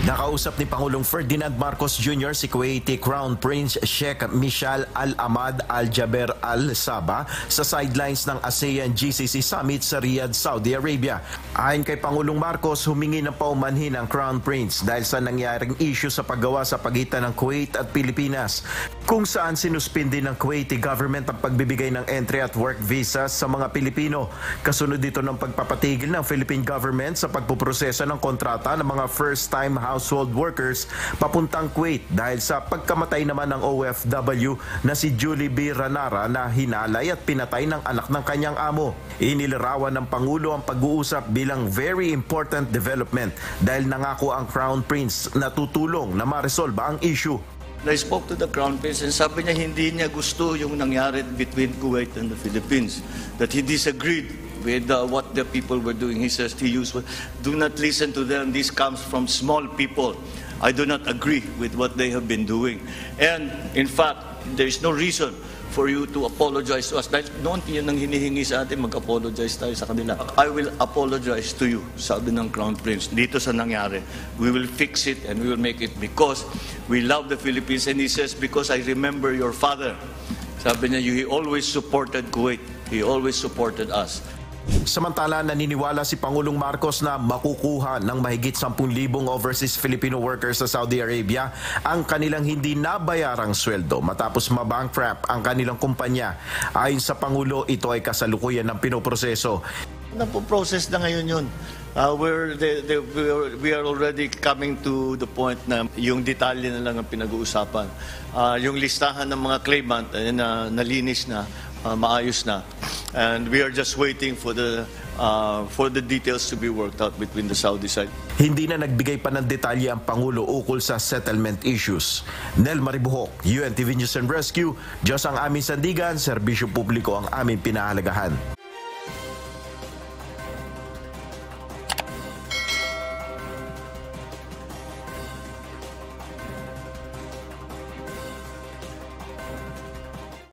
Nakausap ni Pangulong Ferdinand Marcos Jr. si Kuwaiti Crown Prince Sheikh Mishal Al Ahmad Al Jaber Al Sabah sa sidelines ng ASEAN GCC Summit sa Riyadh, Saudi Arabia. Ayon kay Pangulong Marcos, humingi ng paumanhin ang Crown Prince dahil sa nangyaring issue sa paggawa sa pagitan ng Kuwait at Pilipinas, kung saan sinuspindi ng Kuwaiti government ang pagbibigay ng entry at work visas sa mga Pilipino. Kasunod dito ng pagpapatigil ng Philippine government sa pagpuproseso ng kontrata ng mga first-time household workers papuntang Kuwait dahil sa pagkamatay naman ng OFW na si Julie B. Ranara na hinalay at pinatay ng anak ng kanyang amo. Inilarawan ng Pangulo ang pag-uusap bilang very important development dahil nangako ang Crown Prince na tutulong na maresolba ang issue. I spoke to the Crown Prince and sabi niya hindi niya gusto yung nangyari between Kuwait and the Philippines, that he disagreed with what the people were doing. He says he used, do not listen to them, this comes from small people. I do not agree with what they have been doing. And in fact, there is no reason for you to apologize to us. Dahil noon yun ang hinihingi sa atin, mag-apologize tayo sa kanila. I will apologize to you, sabi ng Crown Prince, dito sa nangyari. We will fix it and we will make it because we love the Philippines. And he says, because I remember your father. Sabi niya, he always supported Kuwait. He always supported us. Samantala, naniniwala si Pangulong Marcos na makukuha ng mahigit 10,000 overseas Filipino workers sa Saudi Arabia ang kanilang hindi nabayarang sweldo matapos mabankrupt ang kanilang kumpanya. Ayon sa Pangulo, ito ay kasalukuyan ng pinoproseso. Napo-process na ngayon yun. We are already coming to the point na yung detalye na lang ang pinag-uusapan. Yung listahan ng mga claimant na nalinis na, maayos na. And we are just waiting for the details to be worked out between the Saudi side. Hindi na nagbigay pa ng detalye ang Pangulo ukol sa settlement issues. Nel Maribuhok, UNTV News and Rescue, Diyos ang aming sandigan, serbisyo publiko ang aming pinahalagahan.